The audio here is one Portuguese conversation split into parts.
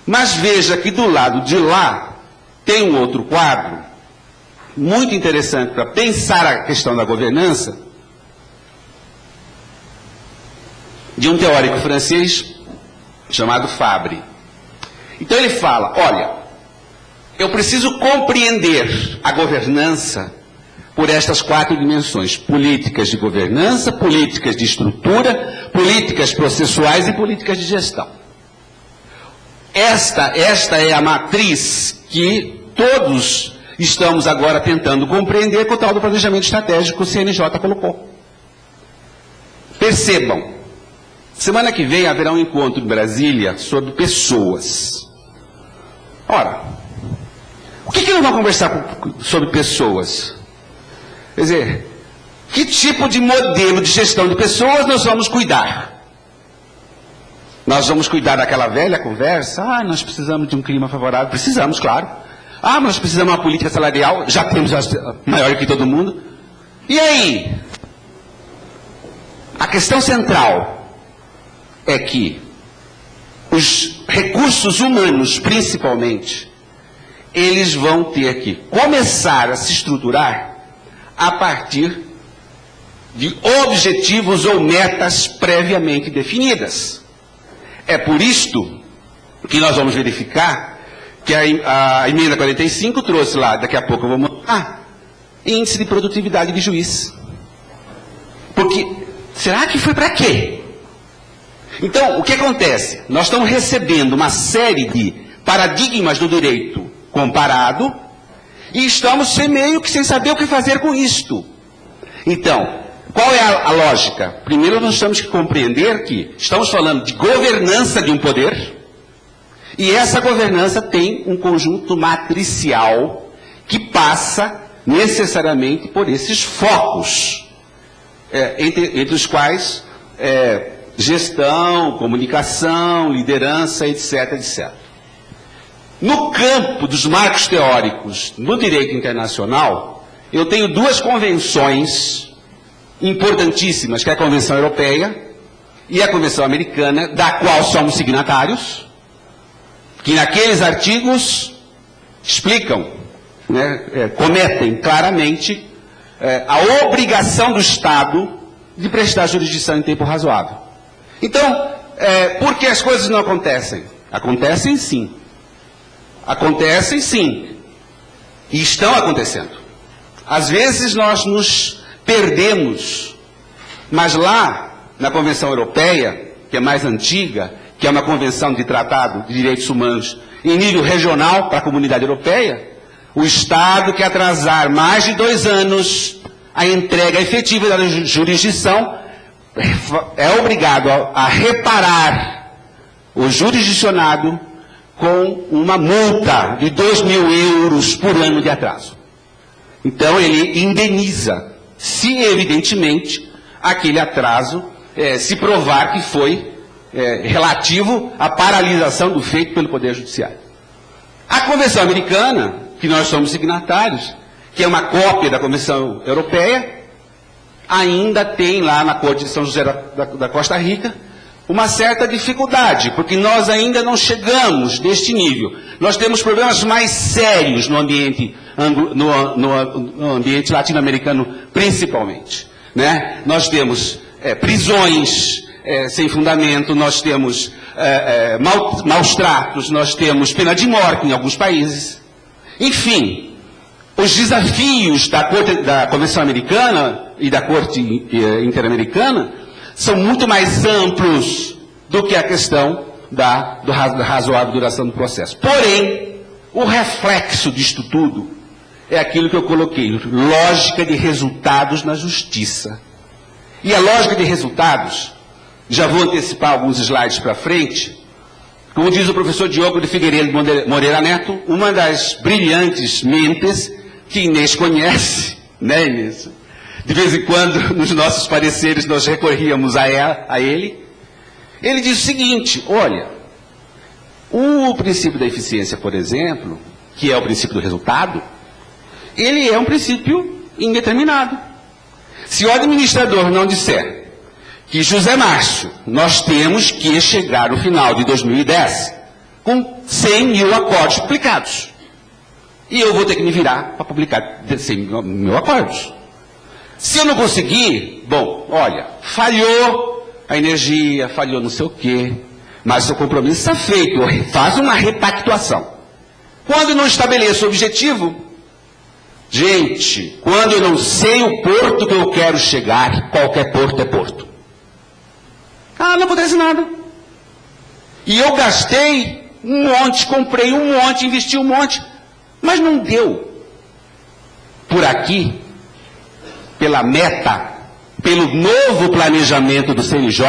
Mas veja que do lado de lá tem um outro quadro muito interessante para pensar a questão da governança, de um teórico francês chamado Fabre. Então ele fala, olha, eu preciso compreender a governança por estas 4 dimensões: políticas de governança, políticas de estrutura, políticas processuais e políticas de gestão. Esta é a matriz que todos estamos agora tentando compreender com o tal do planejamento estratégico que o CNJ colocou. Percebam, semana que vem haverá um encontro em Brasília sobre pessoas. Ora, o que nós vamos conversar sobre pessoas? Quer dizer, que tipo de modelo de gestão de pessoas nós vamos cuidar? Nós vamos cuidar daquela velha conversa? Ah, nós precisamos de um clima favorável. Precisamos, claro. Ah, nós precisamos de uma política salarial. Já temos a maior que todo mundo. E aí? A questão central é que os recursos humanos, principalmente, eles vão ter que começar a se estruturar a partir de objetivos ou metas previamente definidas. É por isto que nós vamos verificar que a emenda 45 trouxe lá, daqui a pouco eu vou mostrar, índice de produtividade de juiz. Porque, será que foi para quê? Então, o que acontece? Nós estamos recebendo uma série de paradigmas do direito comparado e estamos meio que sem saber o que fazer com isto. Então, qual é a lógica? Primeiro nós temos que compreender que estamos falando de governança de um poder e essa governança tem um conjunto matricial que passa necessariamente por esses focos, entre os quais gestão, comunicação, liderança, etc, etc. No campo dos marcos teóricos no direito internacional, eu tenho 2 convenções importantíssimas, que é a Convenção Europeia e a Convenção Americana, da qual somos signatários, que naqueles artigos explicam, cometem claramente a obrigação do Estado de prestar jurisdição em tempo razoável. Então, por que as coisas não acontecem? Acontecem sim. Acontecem sim. E estão acontecendo. Às vezes nós nos perdemos, mas lá, na Convenção Europeia, que é mais antiga, que é uma convenção de tratado de direitos humanos em nível regional para a comunidade europeia, o Estado que atrasar mais de 2 anos a entrega efetiva da jurisdição é obrigado a reparar o jurisdicionado com uma multa de 2.000 euros por ano de atraso. Então ele indeniza, se evidentemente aquele atraso se provar que foi relativo à paralisação do feito pelo Poder Judiciário. A Convenção Americana, que nós somos signatários, que é uma cópia da Convenção Europeia, ainda tem lá na Corte de São José da Costa Rica uma certa dificuldade, porque nós ainda não chegamos neste nível. Nós temos problemas mais sérios no ambiente, no ambiente latino-americano, principalmente. Nós temos prisões sem fundamento, nós temos maus tratos, nós temos pena de morte em alguns países. Enfim, os desafios da Convenção Americana e da Corte Interamericana são muito mais amplos do que a questão da razoável duração do processo. Porém, o reflexo disto tudo é aquilo que eu coloquei, lógica de resultados na justiça. E a lógica de resultados, já vou antecipar alguns slides para frente, como diz o professor Diogo de Figueiredo Moreira Neto, uma das brilhantes mentes que Inês conhece, Inês? De vez em quando, nos nossos pareceres, nós recorríamos a ele. Ele diz o seguinte, olha, o princípio da eficiência, por exemplo, que é o princípio do resultado, ele é um princípio indeterminado. Se o administrador não disser que, José Márcio, nós temos que chegar no final de 2010 com 100 mil acordos publicados. E eu vou ter que me virar para publicar 100 mil acordos. Se eu não conseguir, bom, olha, falhou a energia, falhou não sei o quê, mas o seu compromisso está feito, faz uma repactuação. Quando eu não estabeleço o objetivo, gente, quando eu não sei o porto que eu quero chegar, qualquer porto é porto. Ah, não acontece nada. E eu gastei um monte, comprei um monte, investi um monte, mas não deu. Por aqui, pela meta, pelo novo planejamento do CNJ,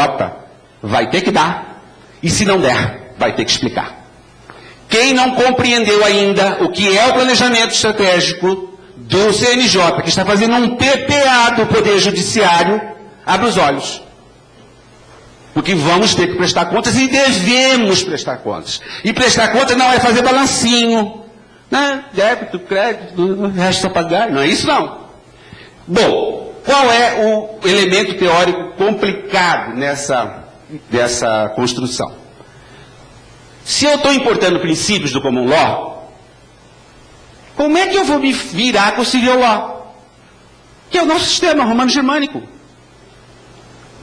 vai ter que dar. E se não der, vai ter que explicar. Quem não compreendeu ainda o que é o planejamento estratégico do CNJ, que está fazendo um PPA do Poder Judiciário, abre os olhos. Porque vamos ter que prestar contas e devemos prestar contas. E prestar contas não é fazer balancinho, né? Débito, crédito, resto a pagar, não é isso não. Bom, qual é o elemento teórico complicado dessa construção? Se eu estou importando princípios do common law, como é que eu vou me virar com o civil law? Que é o nosso sistema romano-germânico.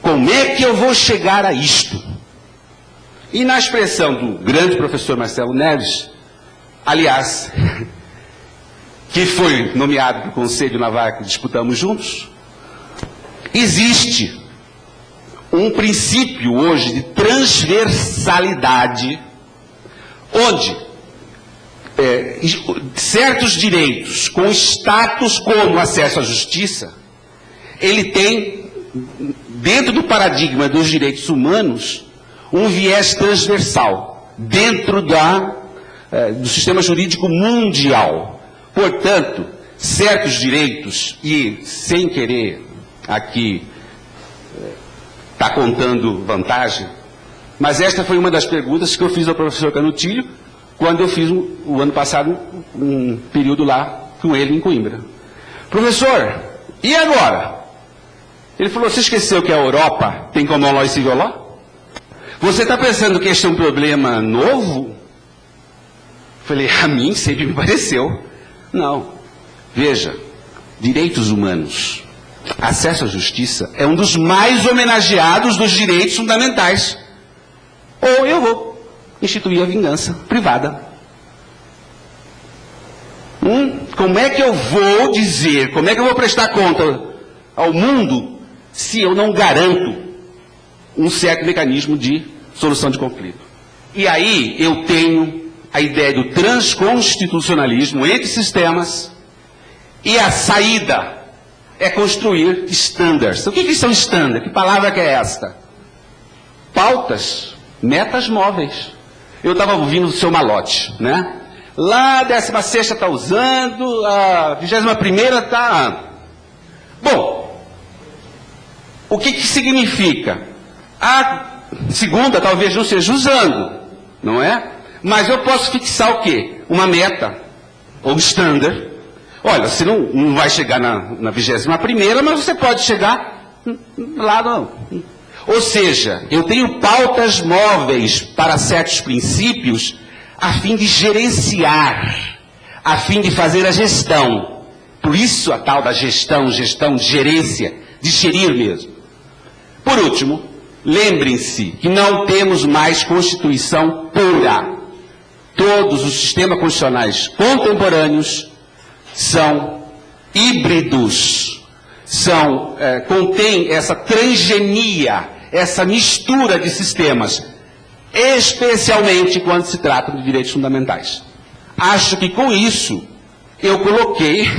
Como é que eu vou chegar a isto? E na expressão do grande professor Marcelo Neves, aliás, que foi nomeado para o Conselho Navarro que disputamos juntos, existe um princípio hoje de transversalidade, onde certos direitos com status como acesso à justiça, ele tem, dentro do paradigma dos direitos humanos, um viés transversal, dentro do sistema jurídico mundial. Portanto, certos direitos, e sem querer aqui estar contando vantagem, mas esta foi uma das perguntas que eu fiz ao professor Canutilho, quando eu fiz o ano passado um período lá com ele em Coimbra. Professor, e agora? Ele falou, você esqueceu que a Europa tem common law e civil law? Você está pensando que este é um problema novo? Falei, a mim sempre me pareceu. Não. Veja, direitos humanos, acesso à justiça é um dos mais homenageados dos direitos fundamentais. Ou eu vou instituir a vingança privada. Como é que eu vou dizer, como é que eu vou prestar conta ao mundo se eu não garanto um certo mecanismo de solução de conflito? E aí eu tenho a ideia do transconstitucionalismo entre sistemas, e a saída é construir standards. O que são standards? Que palavra que é esta? Pautas, metas móveis. Eu estava ouvindo o seu Malote, né? Lá a 16ª está usando, a 21ª está... Bom, o que significa? A segunda talvez não esteja usando, não é? Mas eu posso fixar o quê? Uma meta, ou standard. Olha, você não vai chegar na 21ª, mas você pode chegar lá não. Ou seja, eu tenho pautas móveis para certos princípios a fim de gerenciar, a fim de fazer a gestão. Por isso a tal da gestão de gerência, de gerir mesmo. Por último, lembrem-se que não temos mais Constituição pura. Todos os sistemas constitucionais contemporâneos são híbridos, contêm essa transgenia, essa mistura de sistemas, especialmente quando se trata de direitos fundamentais. Acho que com isso eu coloquei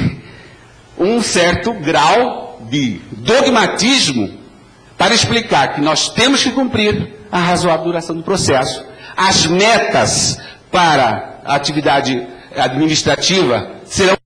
um certo grau de dogmatismo para explicar que nós temos que cumprir a razoável duração do processo. As metas para a atividade administrativa serão